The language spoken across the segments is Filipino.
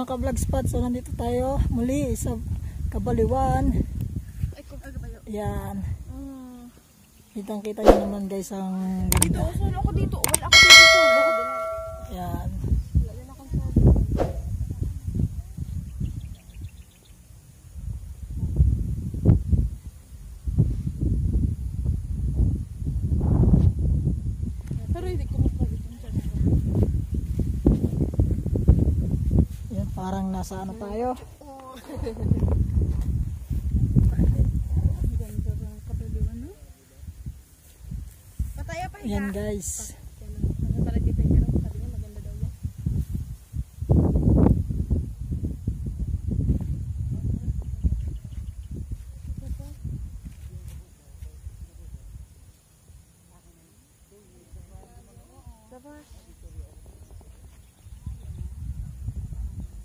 mga ka-vlog spot, so nandito tayo muli sa Kabaliwan. Yan. Kitang-kita nyo naman guys ang ganda. Solo ako dito. Wala ako dito solo. Yan. Pero hindi ko magpalit. Yan, parang nasa ano tayo. Yan guys.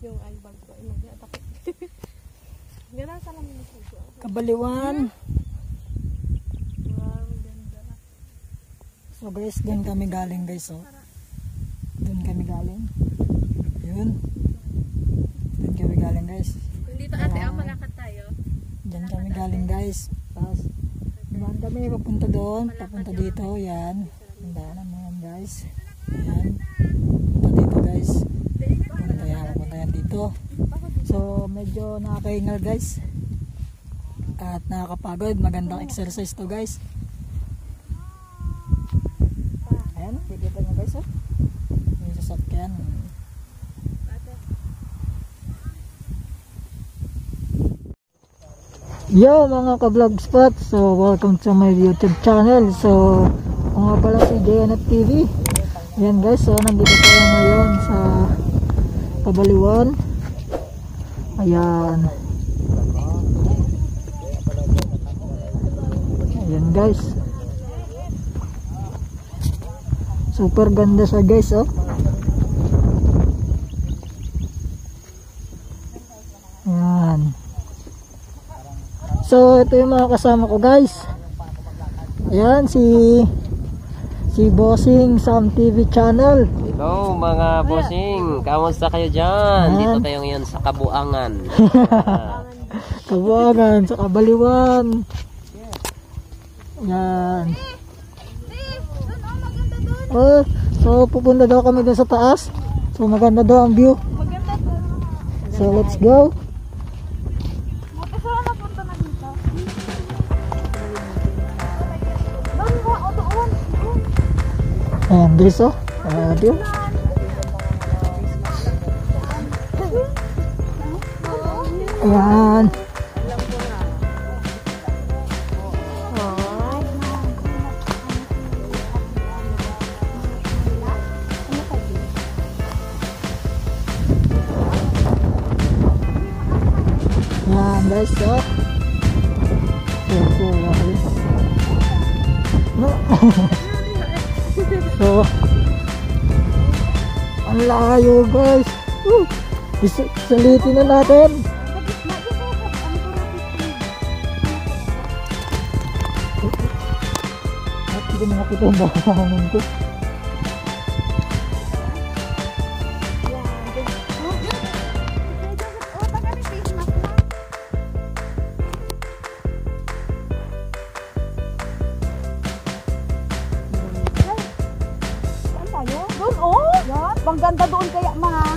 Yung eyebag ko takot. Ganda sa lamin ng puso. Kabaliwan. Wow, ganda. So guys, doon kami galing guys, oh. Doon kami galing. Yun. Doon kami galing guys. Kung dito ate, malakad tayo. Diyan kami galing guys. Tapos, naman kami papunta doon, papunta dito, yan. Ang daanan mo yan guys. Yan. Papunta dito guys. Papunta yan dito. So, medyo nakakahingal guys. At nakakapagod. Magandang exercise to guys. Ayan, kikita nyo guys, oh. May sasakyan. Yo mga ka-vlog spot, so welcome to my YouTube channel. So nga pala si JNet TV. Ayan guys, so nandito tayo ngayon sa Kabaliwan. Ayan. Ayan guys. Super ganda siya guys, oh. Ayan. So ito yung mga kasama ko guys. Ayan si Bossing Sam TV channel. Hello mga bossing, kamusta kayo dyan? Dito tayo ngayon sa Kabuangan. Kabuangan sa Kabaliwan. Ayan. Oh, so pupunta daw kami dun sa taas. So maganda daw ang view. So let's go. Ayan guys, oh. View. Ayan. Ayan guys, oh. So, ang layo guys. Salitin na natin. At hindi mo nakita yung bahangan ko. Doon, oh! Yan. Bang ganda doon kaya, ma.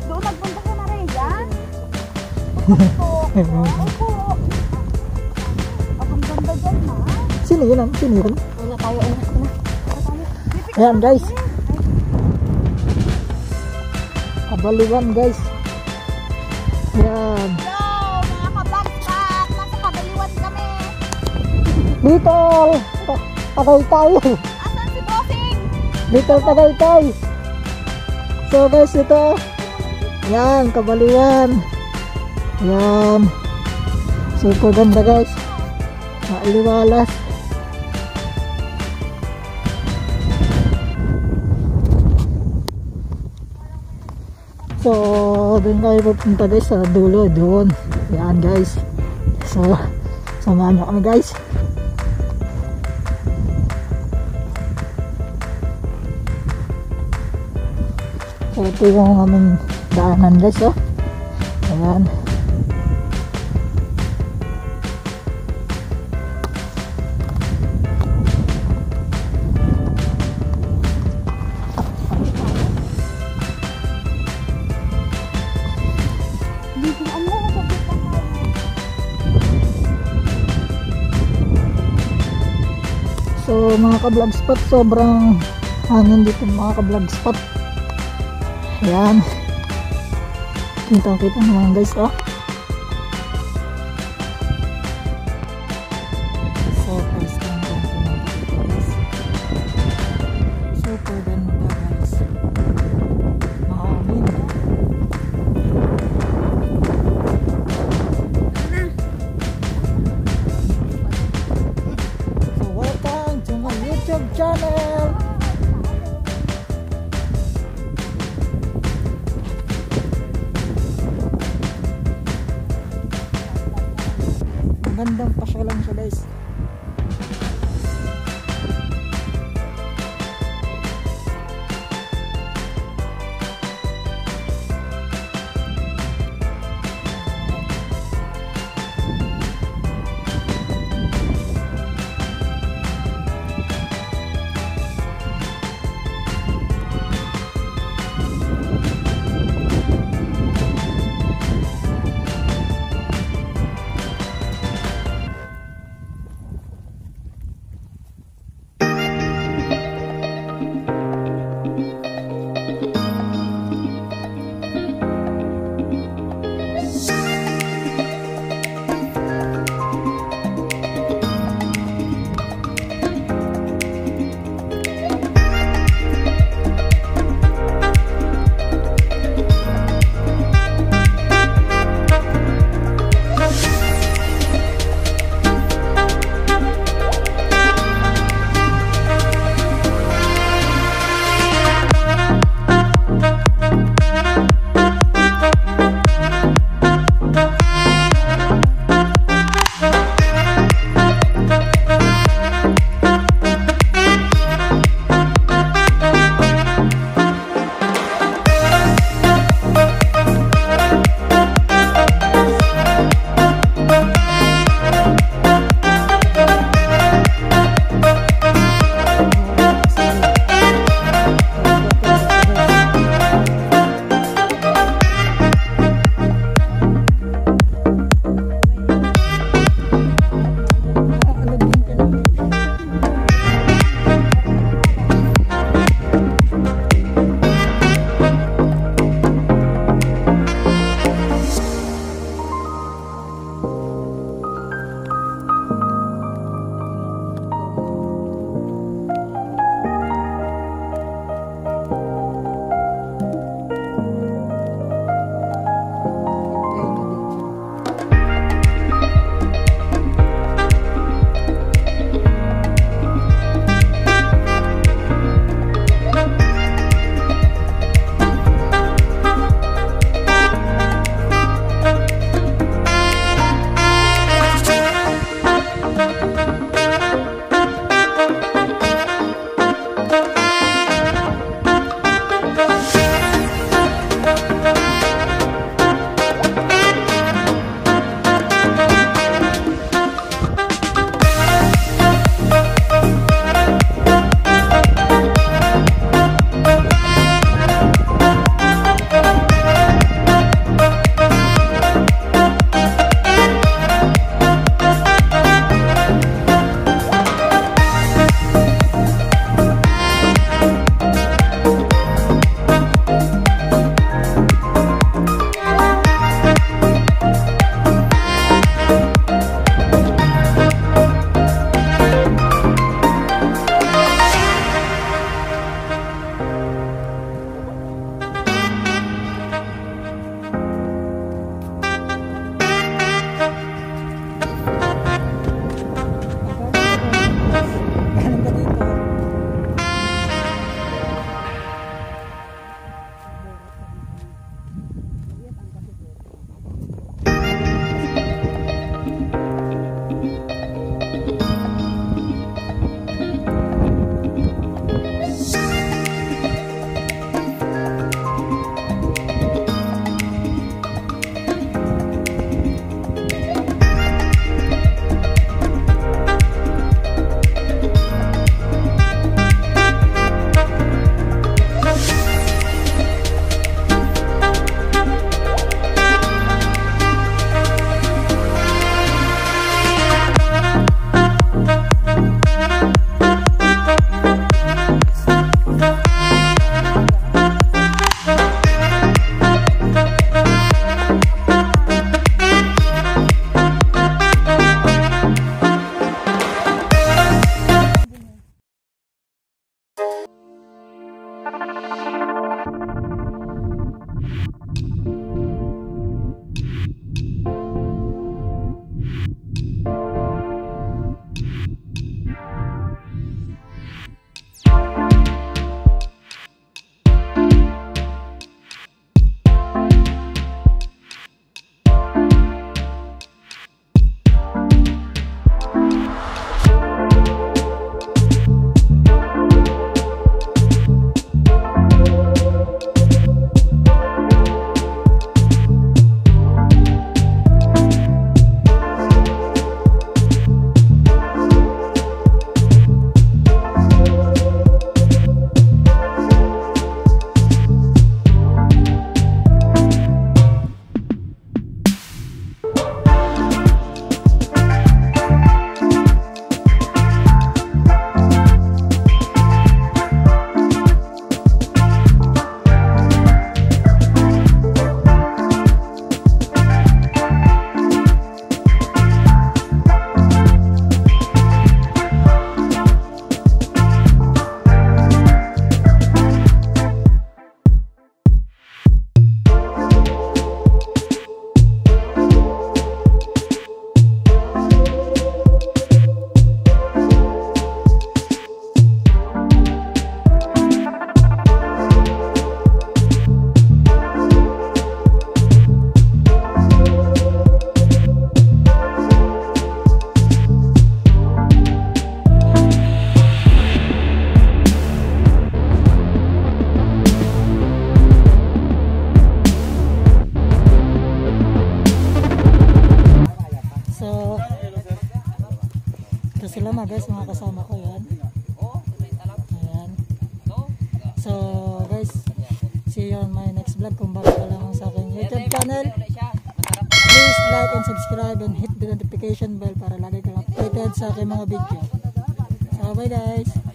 Doon nagpunta ka na rin, yan. Opo. Ang ganda dyan, ma. Sino yun? Sino yun? Wala tayo, anak ko na. Ayan guys. Kabaliwan guys. Ayan. Yo, mga ka-vlogspot. Nasa Kabaliwan kami. Dito! Tagay tayo. Asan si Bossing? Dito Tagaytay. So guys, ito. Yan, Kabaliwan. Yan. Super ganda guys. Maaliwalas. So, doon tayo pupunta guys sa dulo doon. Yan guys. So, samahan nyo kami guys. So ito yung aming daanan guys, oh. Ayan. Dito ang mga kapit lang tayo. So mga ka-vlog spot, sobrang hangin dito mga ka-vlog spot. Ayan. Kita naman guys, oh. So first time ko ito guys. Super ganda guys. Mahangin. So welcome to my YouTube channel. Magandang pasyalan siya guys. Ito sila guys, mga kasama ko yan. Ayan. So guys, see you on my next vlog. Kung bago ka lang sa aking YouTube channel, please like and subscribe and hit the notification bell para lagi kang updated sa aking mga video. So bye guys.